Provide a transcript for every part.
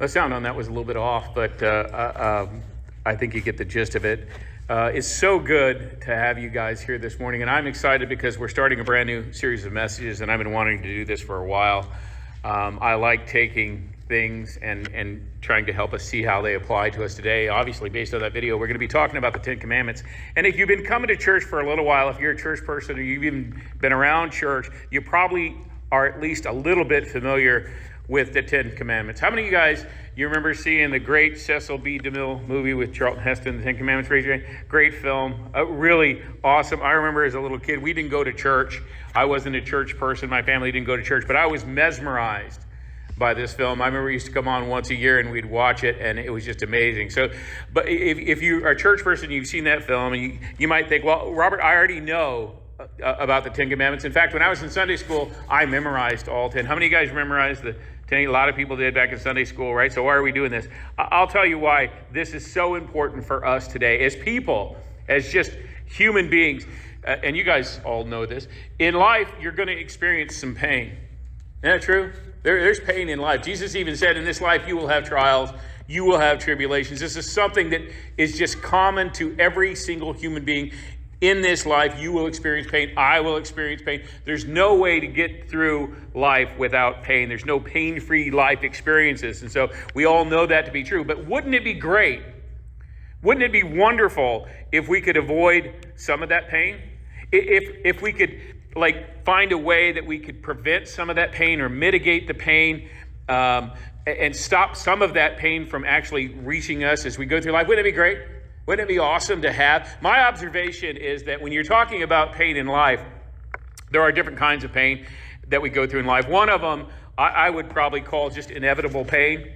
The sound on that was a little bit off, but I think you get the gist of it. It's so good to have you guys here this morning, and I'm excited because we're starting a brand new series of messages, and I've been wanting to do this for a while. I like taking things and trying to help us see how they apply to us today. Obviously, based on that video, we're going to be talking about the Ten Commandments. And if you've been coming to church for a little while, if you're a church person or you've even been around church, you probably are at least a little bit familiar with the Ten Commandments. How many of you guys, you remember seeing the great Cecil B. DeMille movie with Charlton Heston, The Ten Commandments? Raise your hand. Great film, really awesome. I remember as a little kid, we didn't go to church. I wasn't a church person. My family didn't go to church, but I was mesmerized by this film. I remember it used to come on once a year and we'd watch it, and it was just amazing. So, but if you are a church person, you've seen that film, and you might think, well, Robert, I already know about the Ten Commandments. In fact, when I was in Sunday school, I memorized all 10. How many of you guys memorized the 10? A lot of people did back in Sunday school, right? So why are we doing this? I'll tell you why this is so important for us today as people, as just human beings. And you guys all know this. In life, you're going to experience some pain. Isn't that true? There's pain in life. Jesus even said, in this life, you will have trials, you will have tribulations. This is something that is just common to every single human being. In this life, you will experience pain. I will experience pain. There's no way to get through life without pain. There's no pain-free life experiences. And so we all know that to be true. But wouldn't it be great? Wouldn't it be wonderful if we could avoid some of that pain? If we could find a way that we could prevent some of that pain or mitigate the pain and stop some of that pain from actually reaching us as we go through life. Wouldn't it be great? Wouldn't it be awesome to have? My observation is that when you're talking about pain in life, there are different kinds of pain that we go through in life. One of them I would probably call just inevitable pain.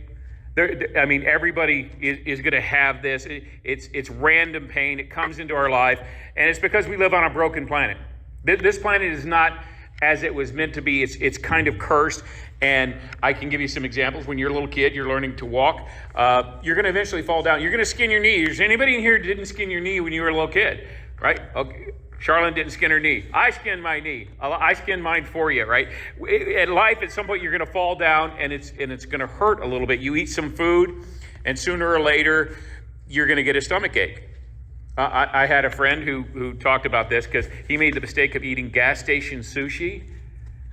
Everybody is going to have this. It's random pain. It comes into our life, and it's because we live on a broken planet. This planet is not as it was meant to be. It's kind of cursed, and I can give you some examples. When you're a little kid, you're learning to walk. You're going to eventually fall down. You're going to skin your knee. Is anybody in here who didn't skin your knee when you were a little kid? Right? Okay. Charlene didn't skin her knee. I skinned my knee. I skinned mine for you, right? At life, at some point, you're going to fall down, and it's going to hurt a little bit. You eat some food, and sooner or later, you're going to get a stomach ache. I had a friend who talked about this because he made the mistake of eating gas station sushi.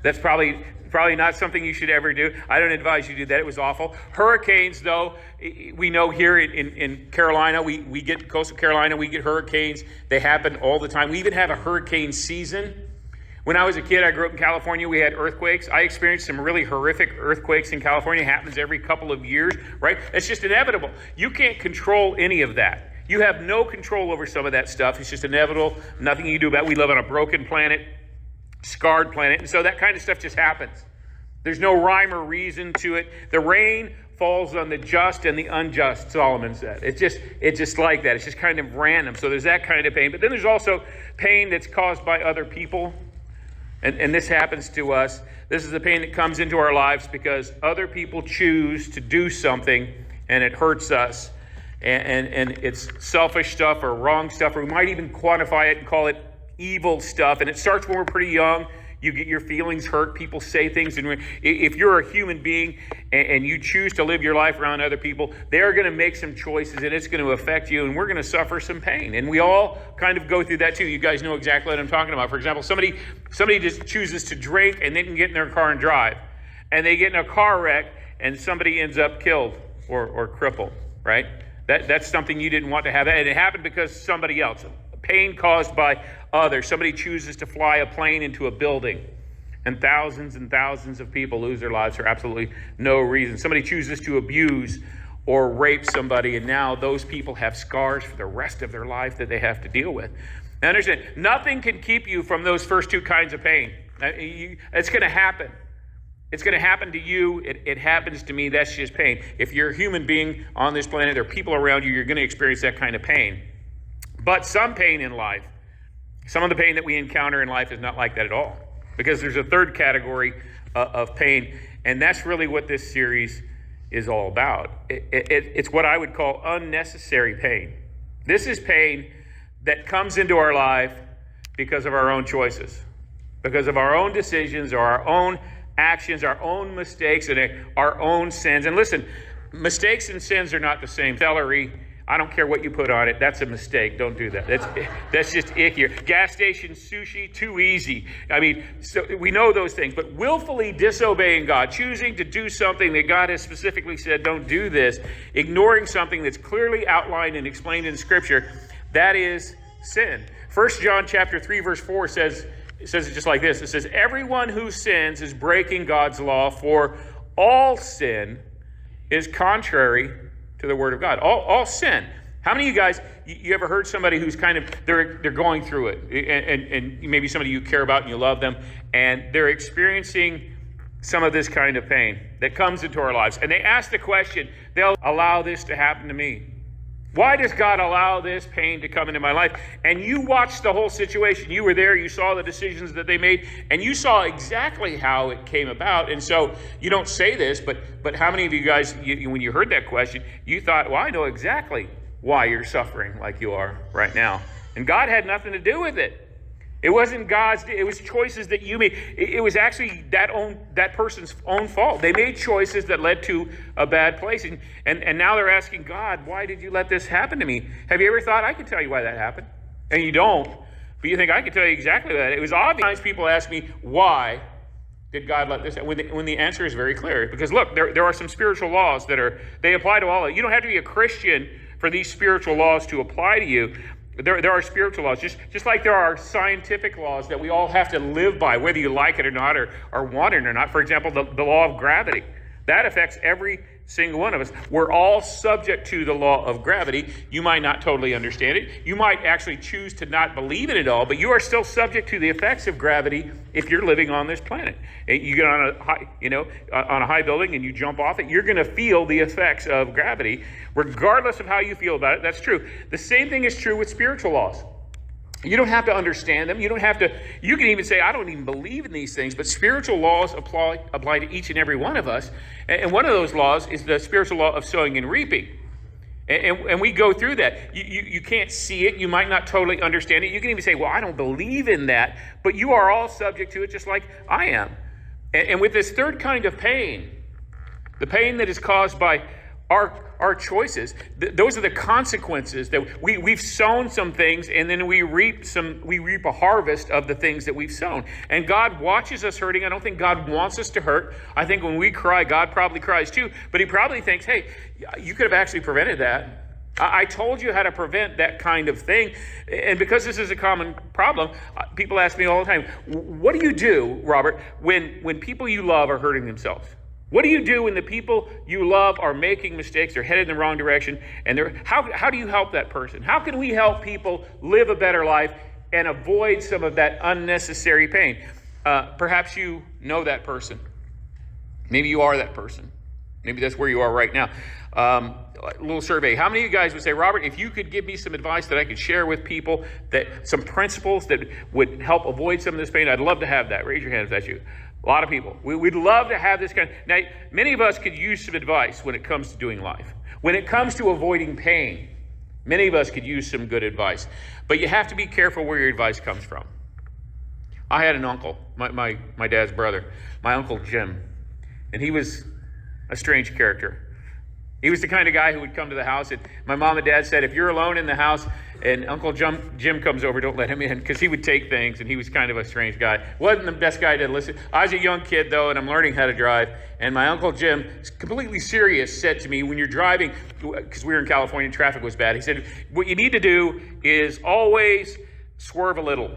That's probably not something you should ever do. I don't advise you to do that. It was awful. Hurricanes, though, we know here in Carolina, we get coastal Carolina, we get hurricanes. They happen all the time. We even have a hurricane season. When I was a kid, I grew up in California. We had earthquakes. I experienced some really horrific earthquakes in California. It happens every couple of years, right? It's just inevitable. You can't control any of that. You have no control over some of that stuff. It's just inevitable. Nothing you can do about it. We live on a broken planet, scarred planet, and so that kind of stuff just happens. There's no rhyme or reason to it. The rain falls on the just and the unjust, Solomon said. It's just like that. It's just kind of random. So there's that kind of pain. But then there's also pain that's caused by other people. And this happens to us. This is the pain that comes into our lives because other people choose to do something and it hurts us. And it's selfish stuff or wrong stuff, or we might even quantify it and call it evil stuff. And it starts when we're pretty young. You get your feelings hurt. People say things. And if you're a human being and you choose to live your life around other people, they're going to make some choices and it's going to affect you. And we're going to suffer some pain. And we all kind of go through that too. You guys know exactly what I'm talking about. For example, somebody just chooses to drink and they can get in their car and drive. And they get in a car wreck and somebody ends up killed or crippled, right? That's something you didn't want to have. And it happened because somebody else. Pain caused by others. Somebody chooses to fly a plane into a building. And thousands of people lose their lives for absolutely no reason. Somebody chooses to abuse or rape somebody. And now those people have scars for the rest of their life that they have to deal with. Now understand, nothing can keep you from those first two kinds of pain. It's going to happen. It's going to happen to you. It happens to me. That's just pain. If you're a human being on this planet, there are people around you, you're going to experience that kind of pain. But some pain in life, some of the pain that we encounter in life is not like that at all. Because there's a third category of pain. And that's really what this series is all about. It's what I would call unnecessary pain. This is pain that comes into our life because of our own choices. Because of our own decisions or our own actions, our own mistakes, and our own sins. And listen, Mistakes and sins are not the same. Celery, I don't care what you put on it. That's a mistake. Don't do that. That's just ickier. Gas station sushi, too easy. I mean, so we know those things. But willfully disobeying God, choosing to do something that God has specifically said, don't do this, ignoring something that's clearly outlined and explained in Scripture, that is sin. 1 John chapter 3, verse 4 says it just like this. It says, everyone who sins is breaking God's law, for all sin is contrary to the word of God. All sin. How many of you guys, you ever heard somebody who's kind of, they're going through it, and maybe somebody you care about and you love them, and they're experiencing some of this kind of pain that comes into our lives. And they ask the question, they'll allow this to happen to me. Why does God allow this pain to come into my life? And you watched the whole situation. You were there. You saw the decisions that they made. And you saw exactly how it came about. And so you don't say this, but how many of you guys, when you heard that question, you thought, well, I know exactly why you're suffering like you are right now. And God had nothing to do with it. It wasn't God's, it was choices that you made. It was actually that person's own fault. They made choices that led to a bad place. And now they're asking God, why did you let this happen to me? Have you ever thought, I could tell you why that happened? And you don't. But you think, I could tell you exactly that. It was obvious. Sometimes people ask me, why did God let this happen? When the answer is very clear. Because look, there are some spiritual laws they apply to all of you. You don't have to be a Christian for these spiritual laws to apply to you. There are spiritual laws, just like there are scientific laws that we all have to live by, whether you like it or not, or want it or not. For example, the law of gravity. That affects every single one of us. We're all subject to the law of gravity. You might not totally understand it. You might actually choose to not believe in it all, but you are still subject to the effects of gravity if you're living on this planet. You get on a high building and you jump off it, you're going to feel the effects of gravity, regardless of how you feel about it. That's true. The same thing is true with spiritual laws. You don't have to understand them. You can even say, I don't even believe in these things, but spiritual laws apply to each and every one of us. And one of those laws is the spiritual law of sowing and reaping. And we go through that. You can't see it. You might not totally understand it. You can even say, well, I don't believe in that, but you are all subject to it just like I am. And with this third kind of pain, the pain that is caused by our choices, those are the consequences that we've sown some things, and then we reap a harvest of the things that we've sown. And God watches us hurting. I don't think God wants us to hurt. I think when we cry, God probably cries too, but he probably thinks, hey, you could have actually prevented that. I told you how to prevent that kind of thing. And because this is a common problem, people ask me all the time, what do you do, Robert, when people you love are hurting themselves? What do you do when the people you love are making mistakes, they're headed in the wrong direction, and how do you help that person? How can we help people live a better life and avoid some of that unnecessary pain? Perhaps you know that person. Maybe you are that person. Maybe that's where you are right now. A little survey. How many of you guys would say, Robert, if you could give me some advice that I could share with people, some principles that would help avoid some of this pain, I'd love to have that. Raise your hand if that's you. A lot of people. We'd love to have this kind of... Now, many of us could use some advice when it comes to doing life. When it comes to avoiding pain, many of us could use some good advice. But you have to be careful where your advice comes from. I had an uncle, my dad's brother, my Uncle Jim, and he was a strange character. He was the kind of guy who would come to the house, and my mom and dad said, if you're alone in the house and Uncle Jim comes over, don't let him in, because he would take things, and he was kind of a strange guy. Wasn't the best guy to listen. I was a young kid, though, and I'm learning how to drive, and my Uncle Jim, completely serious, said to me, when you're driving, because we were in California and traffic was bad, he said, what you need to do is always swerve a little.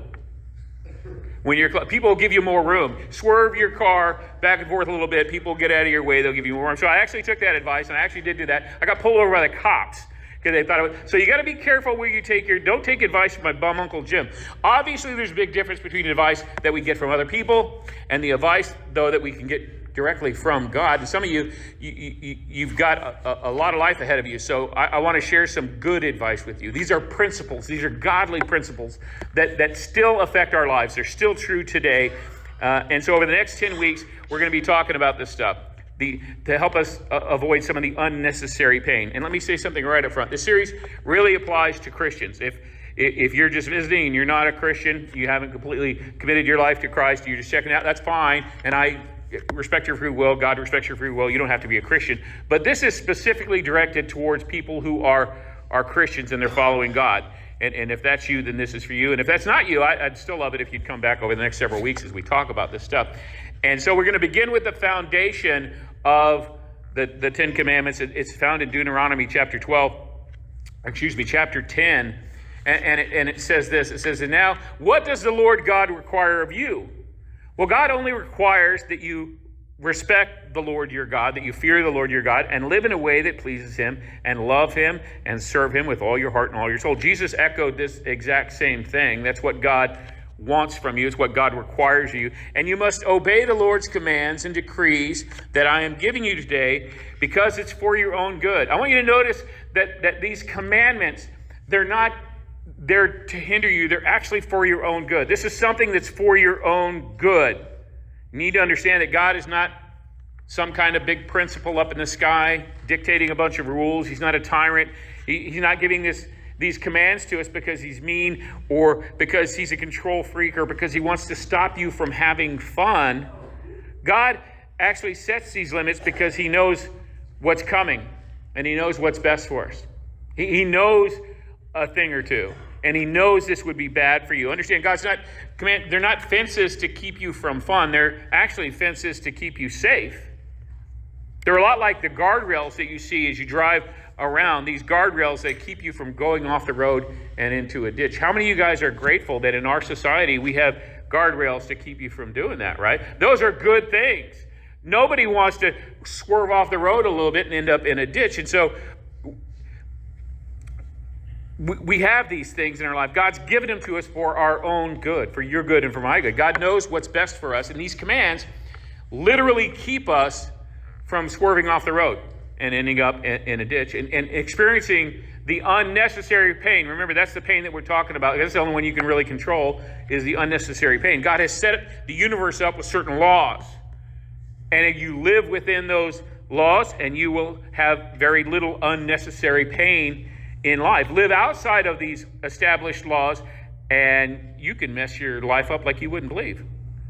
When people will give you more room. Swerve your car back and forth a little bit. People get out of your way. They'll give you more room. So I actually took that advice, and I actually did do that. I got pulled over by the cops because they thought it was. So you got to be careful where you don't take advice from my bum Uncle Jim. Obviously, there's a big difference between advice that we get from other people and the advice, though, that we can get directly from God. And some of you've got a lot of life ahead of you. So I want to share some good advice with you. These are principles. These are godly principles that still affect our lives. They're still true today. And so over the next 10 weeks, we're going to be talking about this stuff to help us avoid some of the unnecessary pain. And let me say something right up front. This series really applies to Christians. If you're just visiting and you're not a Christian, you haven't completely committed your life to Christ, you're just checking out, that's fine. And I respect your free will. God respects your free will. You don't have to be a Christian. But this is specifically directed towards people who are Christians and they're following God. And if that's you, then this is for you. And if that's not you, I'd still love it if you'd come back over the next several weeks as we talk about this stuff. And so we're going to begin with the foundation of the Ten Commandments. It's found in Deuteronomy chapter 10. And it says this. It says, and now, what does the Lord God require of you? Well, God only requires that you respect the Lord your God, that you fear the Lord your God, and live in a way that pleases him, and love him, and serve him with all your heart and all your soul. Jesus echoed this exact same thing. That's what God wants from you. It's what God requires of you. And you must obey the Lord's commands and decrees that I am giving you today, because it's for your own good. I want you to notice that these commandments, they're not there to hinder you. They're actually for your own good. This is something that's for your own good. You need to understand that God is not some kind of big principal up in the sky dictating a bunch of rules. He's not a tyrant. He's not giving these commands to us because he's mean or because he's a control freak or because he wants to stop you from having fun. God actually sets these limits because he knows what's coming and he knows what's best for us. He knows a thing or two, and he knows this would be bad for you. Understand, they're not fences to keep you from fun. They're actually fences to keep you safe. They're a lot like the guardrails that you see as you drive around. These guardrails that keep you from going off the road and into a ditch. How many of you guys are grateful that in our society we have guardrails to keep you from doing that, right? Those are good things. Nobody wants to swerve off the road a little bit and end up in a ditch. And so we have these things in our life. God's given them to us for our own good, for your good and for my good. God knows what's best for us. And these commands literally keep us from swerving off the road and ending up in a ditch and experiencing the unnecessary pain. Remember, that's the pain that we're talking about. That's the only one you can really control, is the unnecessary pain. God has set the universe up with certain laws. And if you live within those laws, and you will have very little unnecessary pain in life. Live outside of these established laws, and you can mess your life up like you wouldn't believe.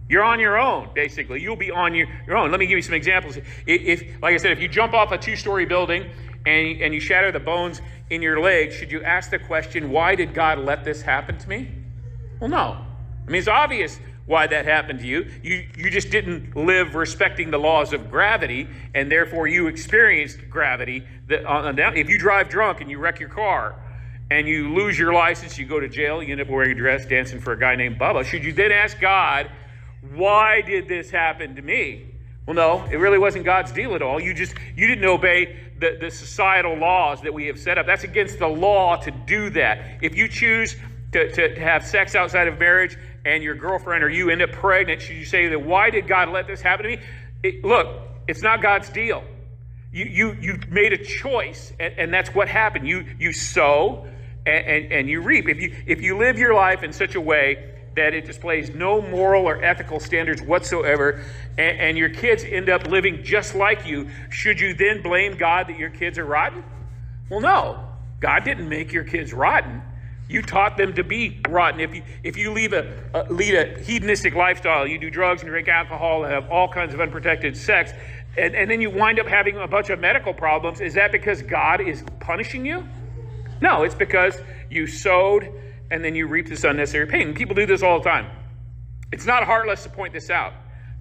You're on your own, basically. You'll be on your own. Let me give you some examples. If, like I said, if you jump off a 2-story building and you shatter the bones in your leg, should you ask the question, why did God let this happen to me? Well, no. I mean, it's obvious why that happened to you. You just didn't live respecting the laws of gravity, and therefore you experienced gravity. If you drive drunk and you wreck your car and you lose your license, you go to jail, you end up wearing a dress dancing for a guy named Bubba, should you then ask God, why did this happen to me? Well, no, it really wasn't God's deal at all. You didn't obey the societal laws that we have set up. That's against the law to do that. If you choose to have sex outside of marriage and your girlfriend or you end up pregnant, should you say that, why did God let this happen to me? Look, it's not God's deal. You made a choice, and that's what happened. You sow and you reap. If you live your life in such a way that it displays no moral or ethical standards whatsoever, and your kids end up living just like you, should you then blame God that your kids are rotten? Well, no. God didn't make your kids rotten. You taught them to be rotten. If you lead a hedonistic lifestyle, you do drugs and drink alcohol and have all kinds of unprotected sex, and then you wind up having a bunch of medical problems, is that because God is punishing you? No, it's because you sowed and then you reap this unnecessary pain. And people do this all the time. It's not heartless to point this out.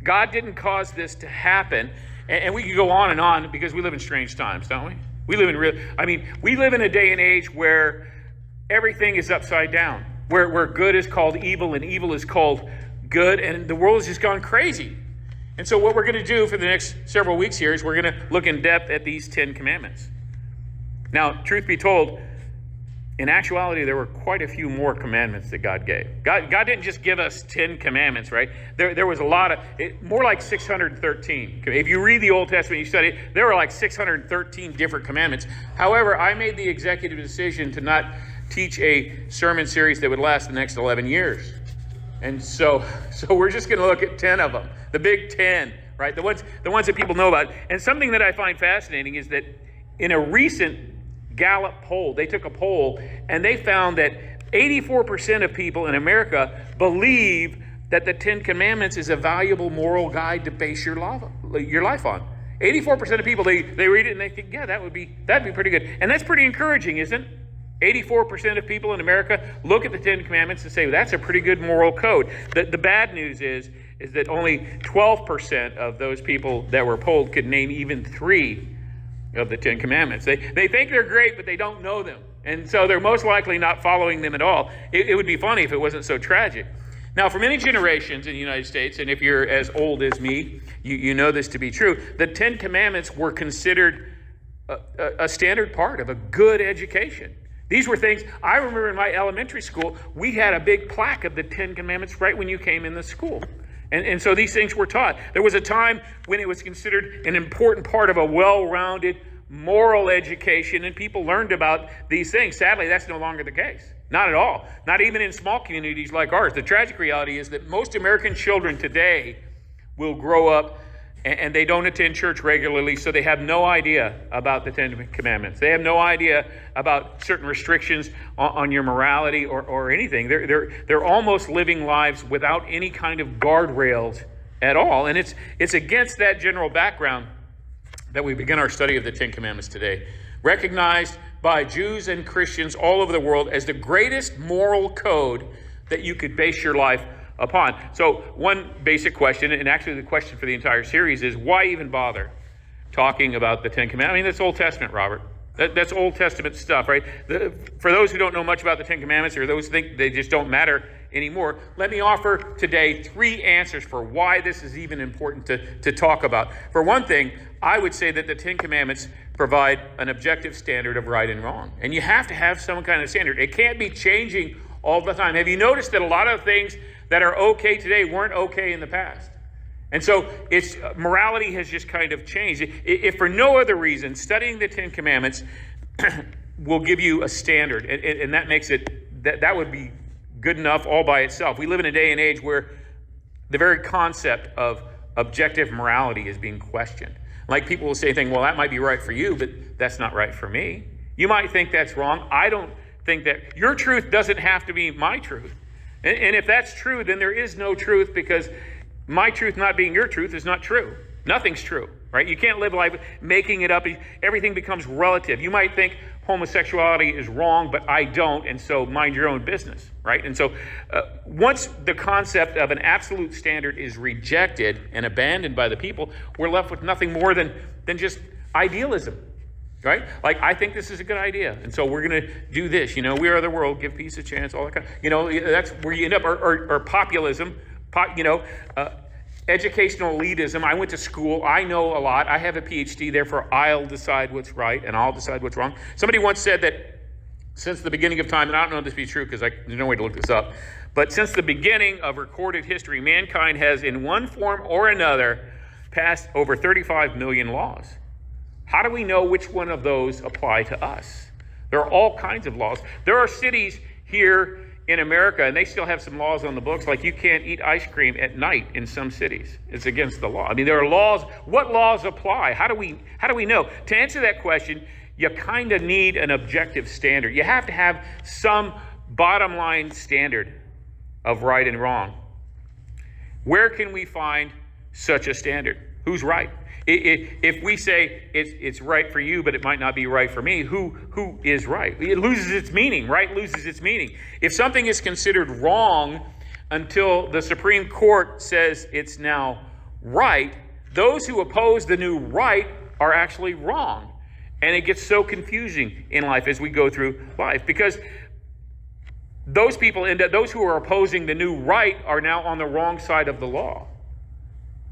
God didn't cause this to happen. And we could go on and on because we live in strange times, don't we? We live in a day and age where everything is upside down, where good is called evil and evil is called good, and the world has just gone crazy. And so what we're going to do for the next several weeks here is we're going to look in depth at these 10 commandments. Now, truth be told, in actuality, there were quite a few more commandments that God gave. God didn't just give us 10 commandments, right? There was a lot more like 613. If you read the Old Testament, you study it, there were like 613 different commandments. However, I made the executive decision to not teach a sermon series that would last the next 11 years. And so we're just going to look at 10 of them, the big 10, right? The ones that people know about. And something that I find fascinating is that in a recent Gallup poll, they took a poll and they found that 84% of people in America believe that the Ten Commandments is a valuable moral guide to base your life on. 84% of people, they read it and they think, yeah, that'd be pretty good. And that's pretty encouraging, isn't it? 84% of people in America look at the Ten Commandments and say, well, that's a pretty good moral code. The bad news is that only 12% of those people that were polled could name even 3 of the Ten Commandments. They think they're great, but they don't know them. And so they're most likely not following them at all. It would be funny if it wasn't so tragic. Now, for many generations in the United States, and if you're as old as me, you know this to be true, the Ten Commandments were considered a standard part of a good education. These were things, I remember in my elementary school, we had a big plaque of the Ten Commandments right when you came in the school. And so these things were taught. There was a time when it was considered an important part of a well-rounded moral education, and people learned about these things. Sadly, that's no longer the case. Not at all. Not even in small communities like ours. The tragic reality is that most American children today will grow up and they don't attend church regularly, so they have no idea about the Ten Commandments. They have no idea about certain restrictions on your morality or anything. They're almost living lives without any kind of guardrails at all. And it's against that general background that we begin our study of the Ten Commandments today. Recognized by Jews and Christians all over the world as the greatest moral code that you could base your life upon. So one basic question, and actually the question for the entire series, is why even bother talking about the Ten Commandments? I mean, that's Old Testament, Robert. That's Old Testament stuff, right? For those who don't know much about the Ten Commandments, or those who think they just don't matter anymore, let me offer today 3 answers for why this is even important to talk about. For one thing, I would say that the Ten Commandments provide an objective standard of right and wrong. And you have to have some kind of standard. It can't be changing all the time. Have you noticed that a lot of things that are okay today weren't okay in the past? And so morality has just kind of changed. If for no other reason, studying the Ten Commandments will give you a standard, and that makes it, that would be good enough all by itself. We live in a day and age where the very concept of objective morality is being questioned. Like people will say things, well, that might be right for you, but that's not right for me. You might think that's wrong. I don't think that. Your truth doesn't have to be my truth. And if that's true, then there is no truth, because my truth not being your truth is not true. Nothing's true, right? You can't live life making it up. Everything becomes relative. You might think homosexuality is wrong, but I don't, and so mind your own business, right? And so once the concept of an absolute standard is rejected and abandoned by the people, we're left with nothing more than just idealism, right? Like, I think this is a good idea, and so we're going to do this. We are the world, give peace a chance, all that kind of, that's where you end up, or populism, educational elitism. I went to school. I know a lot. I have a PhD. Therefore, I'll decide what's right and I'll decide what's wrong. Somebody once said that since the beginning of time, and I don't know if this to be true because there's no way to look this up, but since the beginning of recorded history, mankind has in one form or another passed over 35 million laws. How do we know which one of those apply to us? There are all kinds of laws. There are cities here in America, and they still have some laws on the books, like you can't eat ice cream at night in some cities. It's against the law. I mean, there are laws. What laws apply? How do we know? To answer that question, you kind of need an objective standard. You have to have some bottom line standard of right and wrong. Where can we find such a standard? Who's right? If we say it's right for you, but it might not be right for me, who is right? It loses its meaning. Right loses its meaning. If something is considered wrong until the Supreme Court says it's now right, those who oppose the new right are actually wrong. And it gets so confusing in life as we go through life, because those who are opposing the new right are now on the wrong side of the law.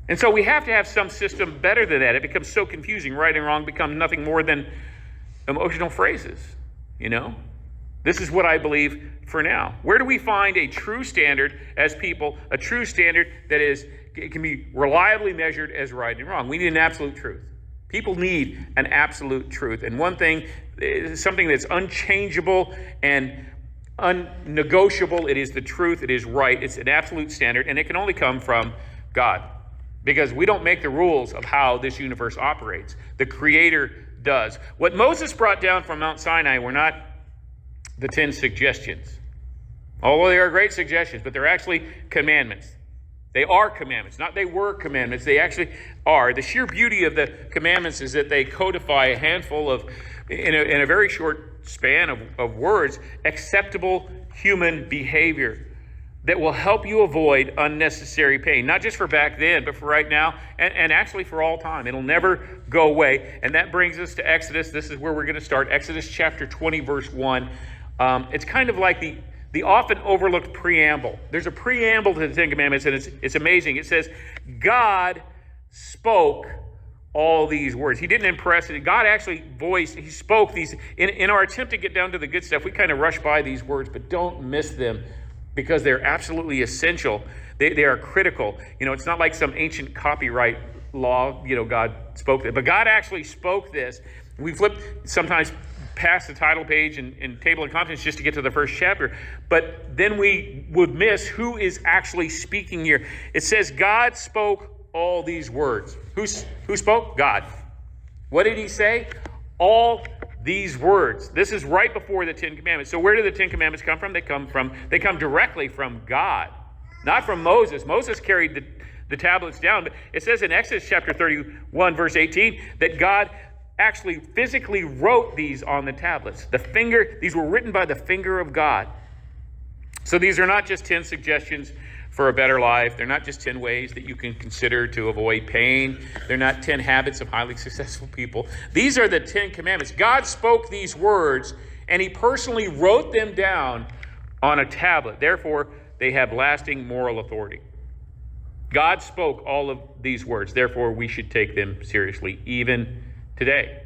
And so we have to have some system better than that. It becomes so confusing. Right and wrong become nothing more than emotional phrases, This is what I believe for now. Where do we find a true standard as people, a true standard that can be reliably measured as right and wrong? We need an absolute truth. People need an absolute truth. And one thing is something that's unchangeable and unnegotiable. It is the truth. It is right. It's an absolute standard, and it can only come from God. Because we don't make the rules of how this universe operates. The Creator does. What Moses brought down from Mount Sinai were not the 10 suggestions. Although they are great suggestions, but they're actually commandments. They are commandments, not they were commandments. They actually are. The sheer beauty of the commandments is that they codify a handful of, in a very short span of words, acceptable human behavior that will help you avoid unnecessary pain, not just for back then, but for right now, and actually for all time. It'll never go away. And that brings us to Exodus. This is where we're going to start. Exodus chapter 20, verse 1. It's kind of like the often overlooked preamble. There's a preamble to the Ten Commandments, and it's amazing. It says, God spoke all these words. He didn't impress it. God actually he spoke these. In our attempt to get down to the good stuff, we kind of rush by these words, but don't miss them because they're absolutely essential. They are critical. It's not like some ancient copyright law, God spoke it. But God actually spoke this. We flip sometimes past the title page and table of contents just to get to the first chapter. But then we would miss who is actually speaking here. It says God spoke all these words. Who spoke? God. What did he say? All these words. This is right before the Ten Commandments. So where do the Ten Commandments come from? They come directly from God, not from Moses. Moses carried the tablets down. But it says in Exodus chapter 31, verse 18, that God actually physically wrote these on the tablets. These were written by the finger of God. So these are not just 10 suggestions for a better life. They're not just 10 ways that you can consider to avoid pain. They're not 10 habits of highly successful people. These are the 10 commandments. God spoke these words, and he personally wrote them down on a tablet. Therefore, they have lasting moral authority. God spoke all of these words. Therefore, we should take them seriously, even today.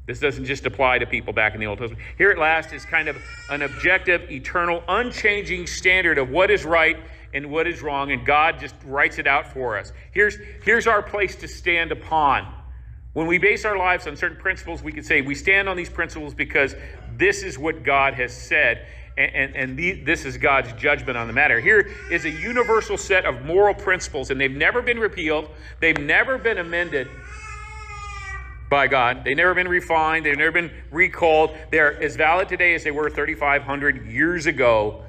This doesn't just apply to people back in the Old Testament. Here at last is kind of an objective, eternal, unchanging standard of what is right and what is wrong, and God just writes it out for us. Here's our place to stand upon. When we base our lives on certain principles, we could say we stand on these principles because this is what God has said, and this is God's judgment on the matter. Here is a universal set of moral principles, and they've never been repealed. They've never been amended by God. They've never been refined. They've never been recalled. They're as valid today as they were 3,500 years ago.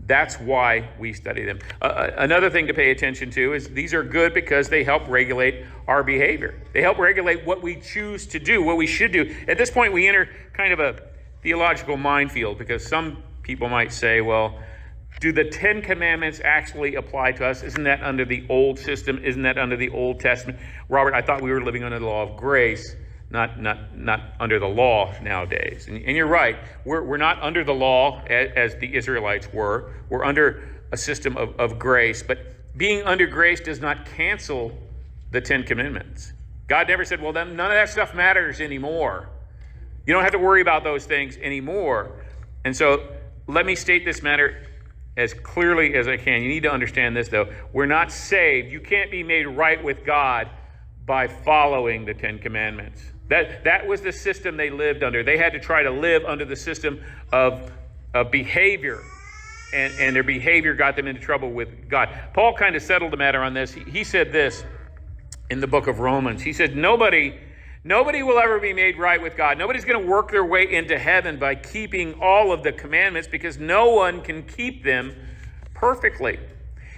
That's why we study them. Another thing to pay attention to is these are good because they help regulate our behavior. They help regulate what we choose to do, what we should do. At this point, we enter kind of a theological minefield because some people might say, well, do the 10 Commandments actually apply to us? Isn't that under the old system? Isn't that under the Old Testament? Robert, I thought we were living under the law of grace, not under the law nowadays. And you're right. We're not under the law as the Israelites were. We're under a system of grace. But being under grace does not cancel the 10 Commandments. God never said, well, then none of that stuff matters anymore. You don't have to worry about those things anymore. And so let me state this matter as clearly as I can. You need to understand this, though. We're not saved. You can't be made right with God by following the 10 Commandments. That was the system they lived under. They had to try to live under the system of behavior, and their behavior got them into trouble with God. Paul kind of settled the matter on this. He said this in the book of Romans. He said, nobody will ever be made right with God. Nobody's going to work their way into heaven by keeping all of the commandments because no one can keep them perfectly.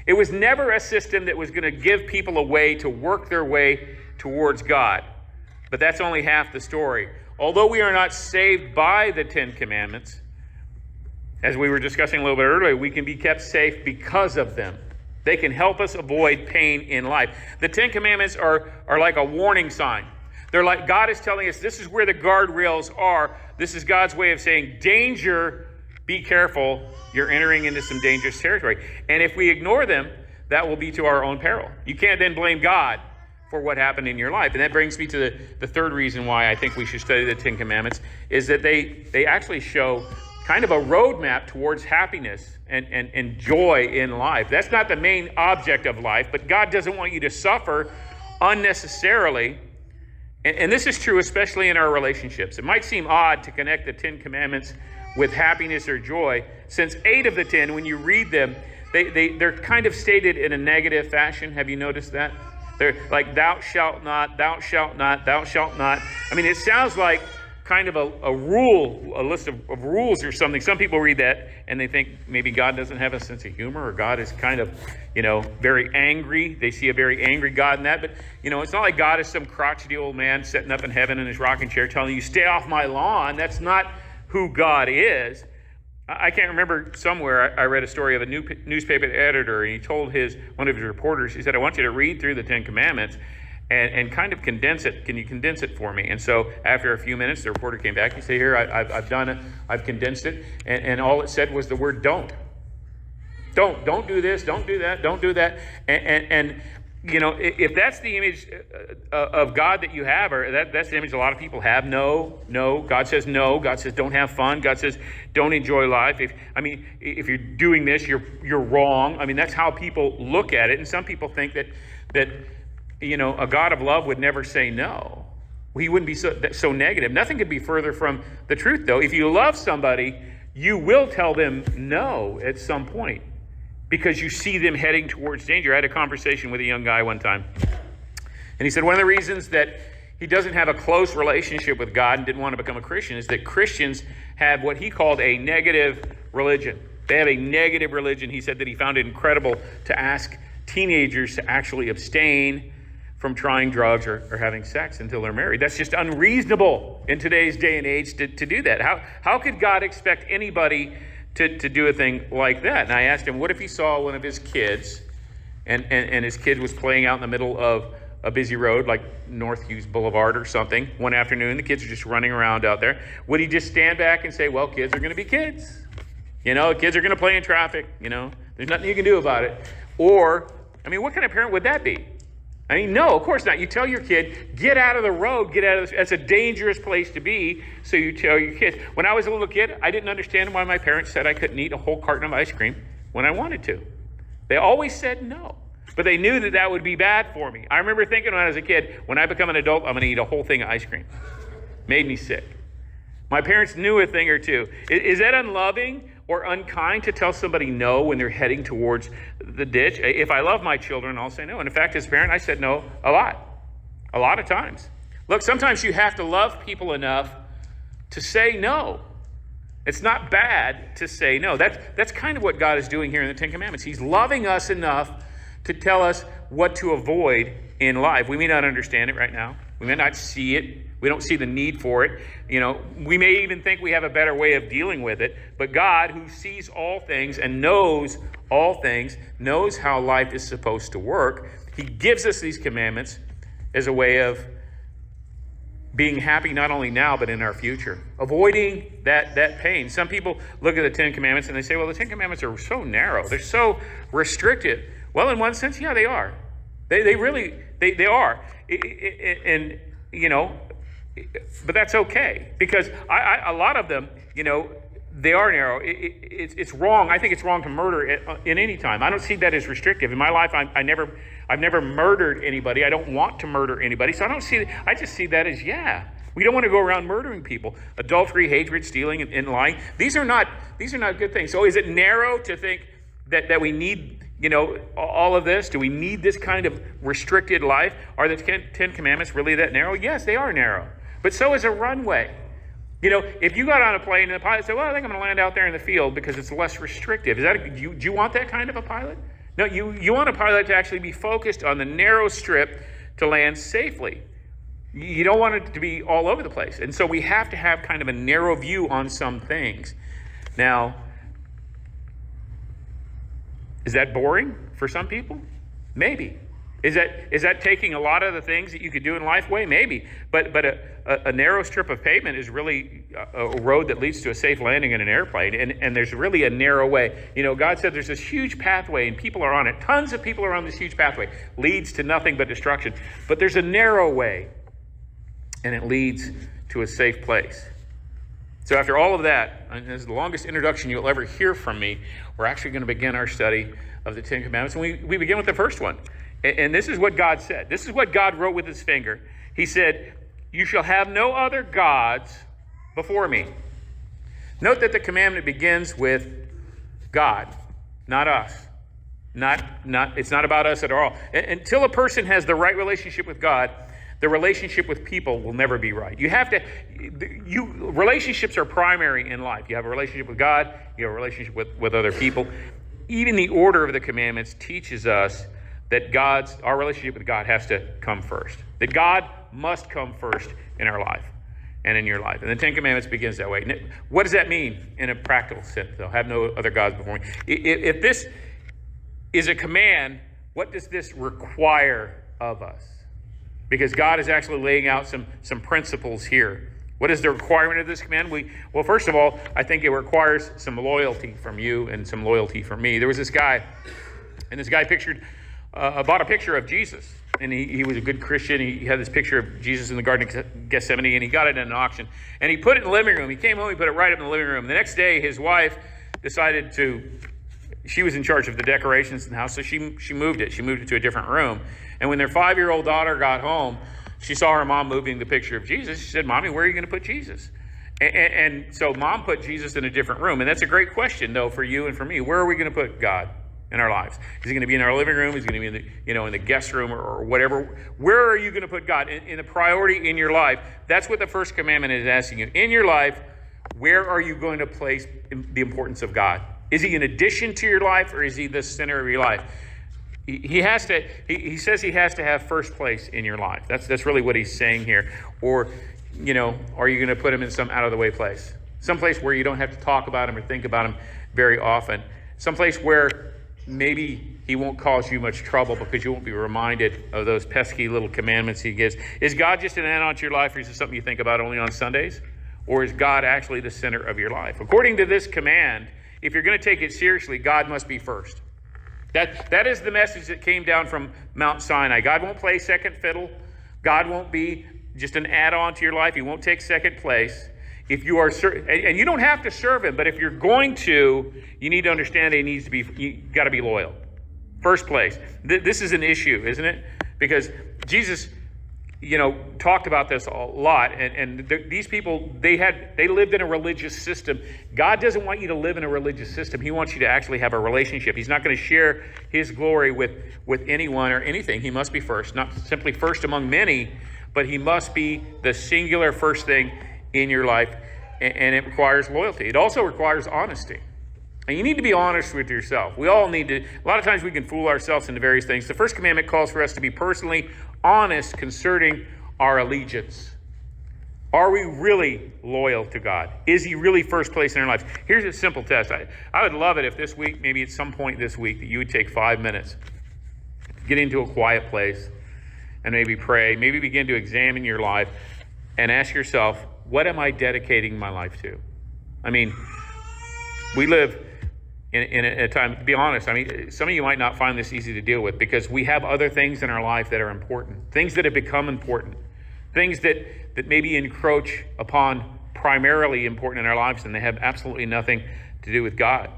It was never a system that was going to give people a way to work their way towards God. But that's only half the story. Although we are not saved by the 10 Commandments, as we were discussing a little bit earlier, we can be kept safe because of them. They can help us avoid pain in life. The 10 Commandments are like a warning sign. They're like God is telling us this is where the guardrails are. This is God's way of saying, danger, be careful. You're entering into some dangerous territory. And if we ignore them, that will be to our own peril. You can't then blame God for what happened in your life. And that brings me to the third reason why I think we should study the 10 Commandments is that they actually show kind of a roadmap towards happiness and joy in life. That's not the main object of life, but God doesn't want you to suffer unnecessarily. And this is true especially in our relationships. It might seem odd to connect the 10 Commandments with happiness or joy, since 8 of the 10, when you read them, they're kind of stated in a negative fashion. Have you noticed that? They're like, thou shalt not, thou shalt not, thou shalt not. I mean, it sounds like kind of a rule, a list of rules or something. Some people read that and they think maybe God doesn't have a sense of humor, or God is kind of, very angry. They see a very angry God in that. But, it's not like God is some crotchety old man sitting up in heaven in his rocking chair telling you, stay off my lawn. That's not who God is. I can't remember, somewhere I read a story of a newspaper editor, and he told one of his reporters, he said, I want you to read through the Ten Commandments and kind of condense it. Can you condense it for me? And so after a few minutes, the reporter came back. He said, here, I've done it. I've condensed it. And all it said was the word don't. Don't do this. Don't do that. Don't do that. And if that's the image of God that you have, or that's the image a lot of people have, no. God says no. God says don't have fun. God says don't enjoy life. If you're doing this, you're wrong. That's how people look at it. And some people think that a God of love would never say no. He wouldn't be so negative. Nothing could be further from the truth, though. If you love somebody, you will tell them no at some point, because you see them heading towards danger. I had a conversation with a young guy one time, and he said one of the reasons that he doesn't have a close relationship with God and didn't want to become a Christian is that Christians have what he called a negative religion. They have a negative religion. He said that he found it incredible to ask teenagers to actually abstain from trying drugs or having sex until they're married. That's just unreasonable in today's day and age to do that. How could God expect anybody to do a thing like that? And I asked him, what if he saw one of his kids and his kid was playing out in the middle of a busy road like North Hughes Boulevard or something one afternoon? The kids are just running around out there. Would he just stand back and say, well, kids are going to be kids. Kids are going to play in traffic. There's nothing you can do about it. Or, what kind of parent would that be? No, of course not. You tell your kid, get out of the road, get out of this. That's a dangerous place to be, so you tell your kids. When I was a little kid, I didn't understand why my parents said I couldn't eat a whole carton of ice cream when I wanted to. They always said no, but they knew that would be bad for me. I remember thinking when I was a kid, when I become an adult, I'm going to eat a whole thing of ice cream. Made me sick. My parents knew a thing or two. Is that unloving or unkind to tell somebody no when they're heading towards the ditch? If I love my children, I'll say no. And in fact, as a parent, I said no a lot of times. Look, sometimes you have to love people enough to say no. It's not bad to say no. That's kind of what God is doing here in the Ten Commandments. He's loving us enough to tell us what to avoid in life. We may not understand it right now. We may not see it. We don't see the need for it. We may even think we have a better way of dealing with it. But God, who sees all things and knows all things, knows how life is supposed to work. He gives us these commandments as a way of being happy not only now, but in our future. Avoiding that pain. Some people look at the Ten Commandments and they say, well, the Ten Commandments are so narrow. They're so restrictive. Well, in one sense, yeah, they are. They really are. But that's okay, because a lot of them, they are narrow. It's wrong. I think it's wrong to murder in any time. I don't see that as restrictive. In my life, I've never murdered anybody. I don't want to murder anybody. So I just see that as, we don't want to go around murdering people. Adultery, hatred, stealing, and lying. These are not good things. So is it narrow to think that we need, all of this? Do we need this kind of restricted life? Are the Ten Commandments really that narrow? Yes, they are narrow. But so is a runway. If you got on a plane and the pilot said, well, I think I'm going to land out there in the field because it's less restrictive. Do you want that kind of a pilot? No, you want a pilot to actually be focused on the narrow strip to land safely. You don't want it to be all over the place. And so we have to have kind of a narrow view on some things. Now, is that boring for some people? Maybe. Is that taking a lot of the things that you could do in life away? Maybe. But a narrow strip of pavement is really a road that leads to a safe landing in an airplane. And there's really a narrow way. God said there's this huge pathway and people are on it. Tons of people are on this huge pathway. Leads to nothing but destruction. But there's a narrow way and it leads to a safe place. So after all of that, and this is the longest introduction you'll ever hear from me, we're actually going to begin our study of the Ten Commandments. And we begin with the first one. And this is what God said. This is what God wrote with his finger. He said, you shall have no other gods before me. Note that the commandment begins with God, not us. It's not about us at all. Until a person has the right relationship with God, the relationship with people will never be right. Relationships are primary in life. You have a relationship with God, you have a relationship with other people. Even the order of the commandments teaches us that our relationship with God has to come first. That God must come first in our life and in your life. And the Ten Commandments begins that way. What does that mean in a practical sense, though? Have no other gods before me. If this is a command, what does this require of us? Because God is actually laying out some principles here. What is the requirement of this command? Well, first of all, I think it requires some loyalty from you and some loyalty from me. There was this guy, and this guy bought a picture of Jesus. And he was a good Christian. He had this picture of Jesus in the Garden of Gethsemane, and he got it in an auction. And he put it in the living room. He came home, he put it right up in the living room. The next day, his wife decided she was in charge of the decorations in the house, so she moved it. She moved it to a different room. And when their 5-year-old daughter got home, she saw her mom moving the picture of Jesus. She said, "Mommy, where are you going to put Jesus?" And so mom put Jesus in a different room. And that's a great question, though, for you and for me. Where are we going to put God in our lives? Is he going to be in our living room? Is he going to be in the guest room or whatever? Where are you going to put God in the priority in your life? That's what the first commandment is asking you. In your life, where are you going to place the importance of God? Is he in addition to your life, or is he the center of your life? He says he has to have first place in your life. That's really what he's saying here. Or, are you going to put him in some out of the way place? Some place where you don't have to talk about him or think about him very often. Some place where maybe he won't cause you much trouble because you won't be reminded of those pesky little commandments he gives. Is God just an add-on to your life, or is it something you think about only on Sundays? Or is God actually the center of your life? According to this command, if you're going to take it seriously, God must be first. That is the message that came down from Mount Sinai. God won't play second fiddle. God won't be just an add-on to your life. He won't take second place. If you are, and you don't have to serve him, but if you're going to, you need to understand you got to be loyal. First place. This is an issue, isn't it? Because Jesus, talked about this a lot, and these people, they lived in a religious system. God doesn't want you to live in a religious system. He wants you to actually have a relationship. He's not going to share his glory with anyone or anything. He must be first, not simply first among many, but he must be the singular first thing in your life, and it requires loyalty. It also requires honesty. And you need to be honest with yourself. We all need to. A lot of times we can fool ourselves into various things. The first commandment calls for us to be personally honest concerning our allegiance. Are we really loyal to God? Is he really first place in our lives? Here's a simple test. I would love it if this week, maybe at some point this week, that you would take 5 minutes, get into a quiet place, and maybe pray. Maybe begin to examine your life and ask yourself, what am I dedicating my life to? I mean, we live in a time, to be honest, some of you might not find this easy to deal with because we have other things in our life that are important, things that have become important, things that maybe encroach upon primarily important in our lives, and they have absolutely nothing to do with God.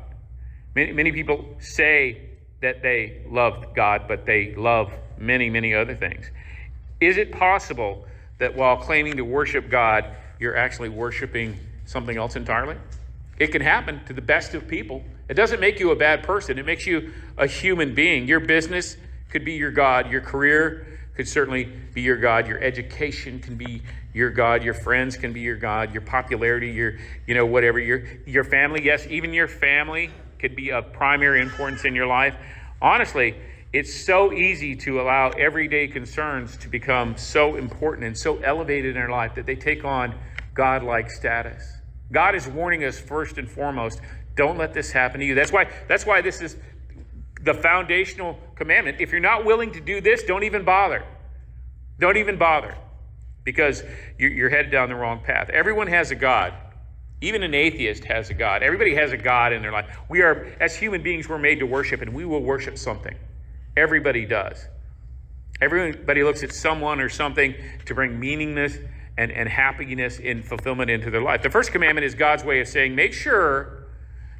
Many people say that they love God, but they love many, many other things. Is it possible that while claiming to worship God, you're actually worshiping something else entirely? It can happen to the best of people. It doesn't make you a bad person. It makes you a human being. Your business could be your God. Your career could certainly be your God. Your education can be your God. Your friends can be your God. Your popularity, whatever. Your family, yes, even your family could be of primary importance in your life. Honestly, it's so easy to allow everyday concerns to become so important and so elevated in our life that they take on God-like status. God is warning us first and foremost, don't let this happen to you. That's why this is the foundational commandment. If you're not willing to do this, don't even bother. Don't even bother, because you're headed down the wrong path. Everyone has a God. Even an atheist has a God. Everybody has a God in their life. We are, as human beings, we're made to worship, and we will worship something. Everybody does. Everybody looks at someone or something to bring meaningness and happiness and fulfillment into their life. The first commandment is God's way of saying, make sure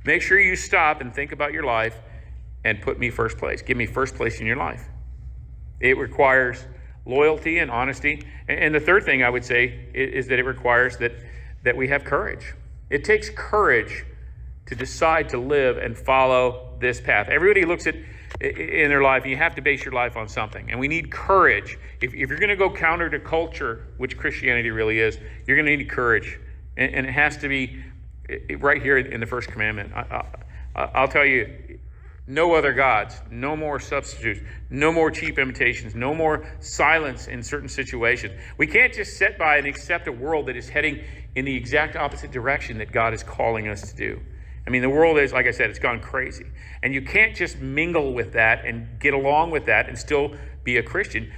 you stop and think about your life and put me first place. Give me first place in your life. It requires loyalty and honesty. And the third thing I would say is that it requires that we have courage. It takes courage to decide to live and follow this path. Everybody looks at in their life. You have to base your life on something. And we need courage. If you're going to go counter to culture, which Christianity really is, you're going to need courage. And it has to be right here in the first commandment. I'll tell you, no other gods, no more substitutes, no more cheap imitations, no more silence in certain situations. We can't just sit by and accept a world that is heading in the exact opposite direction that God is calling us to do. I mean, the world is, like I said, it's gone crazy. And you can't just mingle with that and get along with that and still be a Christian.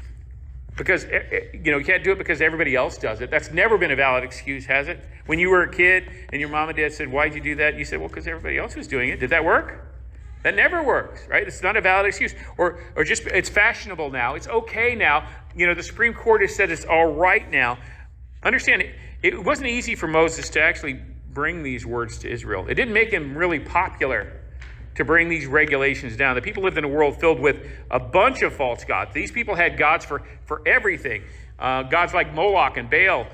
Because, you can't do it because everybody else does it. That's never been a valid excuse, has it? When you were a kid and your mom and dad said, why'd you do that? You said, well, because everybody else was doing it. Did that work? That never works, right? It's not a valid excuse. Or just, it's fashionable now. It's okay now. The Supreme Court has said it's all right now. Understand, it wasn't easy for Moses to actually bring these words to Israel. It didn't make him really popular to bring these regulations down. The people lived in a world filled with a bunch of false gods. These people had gods for everything. Gods like Moloch and Baal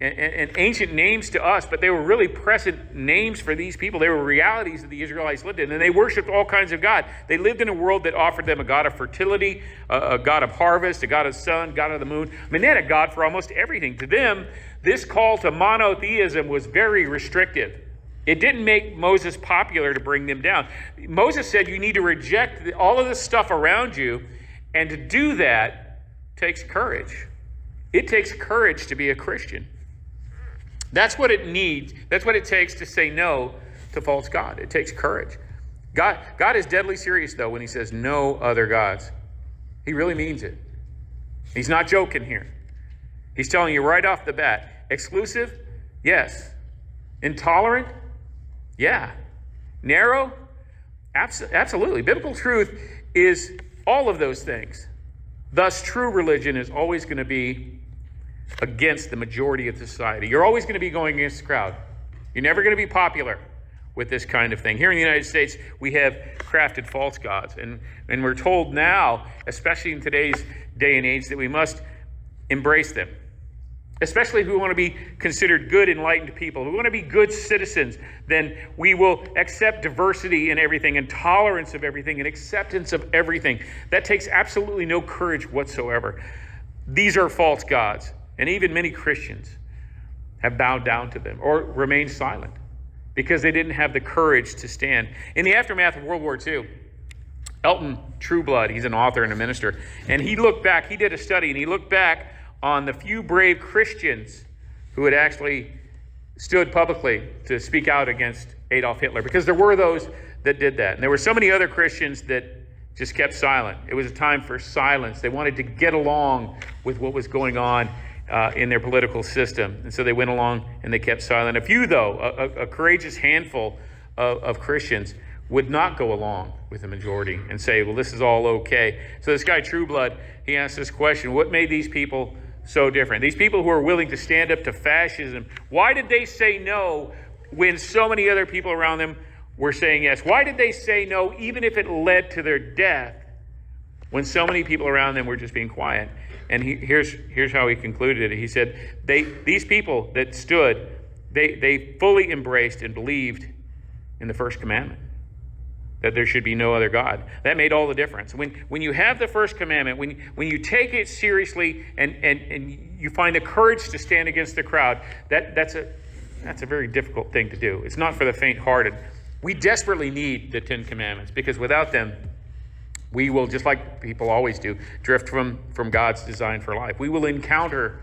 and ancient names to us, but they were really present names for these people. They were realities that the Israelites lived in, and they worshipped all kinds of God. They lived in a world that offered them a God of fertility, a God of harvest, a God of sun, God of the moon. I mean, they had a God for almost everything. To them, this call to monotheism was very restrictive. It didn't make Moses popular to bring them down. Moses said you need to reject all of this stuff around you, and to do that takes courage. It takes courage to be a Christian. That's what it needs. That's what it takes to say no to false God. It takes courage. God is deadly serious, though, when he says no other gods. He really means it. He's not joking here. He's telling you right off the bat, exclusive? Yes. Intolerant? Yeah. Narrow? Absolutely. Biblical truth is all of those things. Thus, true religion is always going to be against the majority of society. You're always going to be going against the crowd. You're never going to be popular with this kind of thing. Here in the United States, we have crafted false gods. And we're told now, especially in today's day and age, that we must embrace them. Especially if we want to be considered good, enlightened people. If we want to be good citizens, then we will accept diversity in everything and tolerance of everything and acceptance of everything. That takes absolutely no courage whatsoever. These are false gods. And even many Christians have bowed down to them or remained silent because they didn't have the courage to stand. In the aftermath of World War II, Elton Trueblood, he's an author and a minister, and he did a study, and he looked back on the few brave Christians who had actually stood publicly to speak out against Adolf Hitler, because there were those that did that. And there were so many other Christians that just kept silent. It was a time for silence. They wanted to get along with what was going on in their political system. And so they went along and they kept silent. A few, though, a courageous handful of Christians would not go along with the majority and say, well, this is all okay. So this guy, Trueblood, he asked this question: what made these people so different? These people who are willing to stand up to fascism, why did they say no when so many other people around them were saying yes? Why did they say no even if it led to their death when so many people around them were just being quiet? And here's how he concluded it. He said, these people that stood, they fully embraced and believed in the first commandment, that there should be no other God. That made all the difference. When you have the first commandment, when you take it seriously and you find the courage to stand against the crowd, that's a very difficult thing to do. It's not for the faint-hearted. We desperately need the 10 Commandments, because without them, we will, just like people always do, drift from God's design for life. We will encounter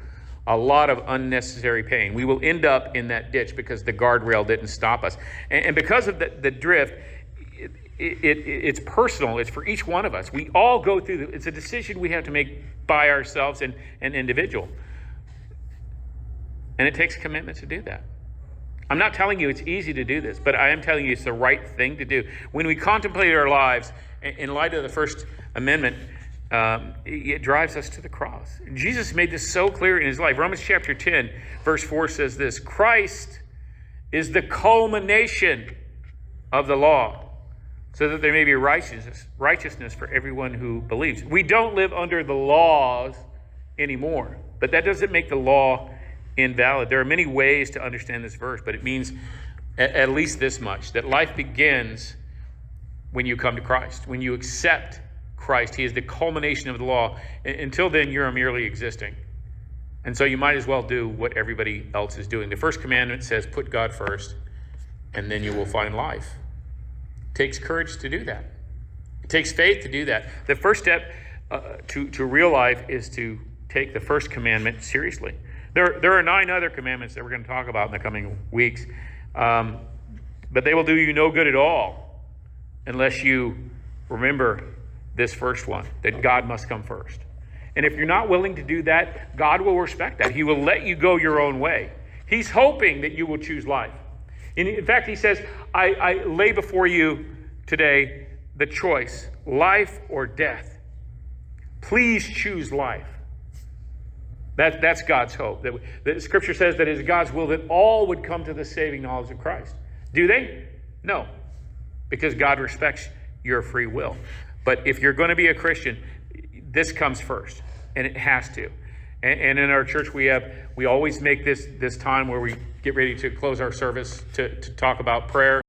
a lot of unnecessary pain. We will end up in that ditch because the guardrail didn't stop us. And because of the drift, it's personal. It's for each one of us. We all go through it's a decision we have to make by ourselves and individual. And it takes commitment to do that. I'm not telling you it's easy to do this, but I am telling you it's the right thing to do. When we contemplate our lives in light of the First Amendment, it drives us to the cross. Jesus made this so clear in his life. Romans chapter 10, verse 4 says this: Christ is the culmination of the law, so that there may be righteousness for everyone who believes. We don't live under the laws anymore, but that doesn't make the law invalid. There are many ways to understand this verse, but it means at least this much: that life begins when you come to Christ, when you accept Christ. He is the culmination of the law. Until then, you're merely existing. And so you might as well do what everybody else is doing. The first commandment says, put God first, and then you will find life. It takes courage to do that. It takes faith to do that. The first step to real life is to take the first commandment seriously. There are 9 other commandments that we're going to talk about in the coming weeks. But they will do you no good at all unless you remember this first one, that God must come first. And if you're not willing to do that, God will respect that. He will let you go your own way. He's hoping that you will choose life. In fact, he says, I lay before you today the choice, life or death. Please choose life. That's God's hope. The scripture says that it is God's will that all would come to the saving knowledge of Christ. Do they? No, because God respects your free will. But if you're going to be a Christian, this comes first, and it has to. And in our church, we always make this time where we get ready to close our service to talk about prayer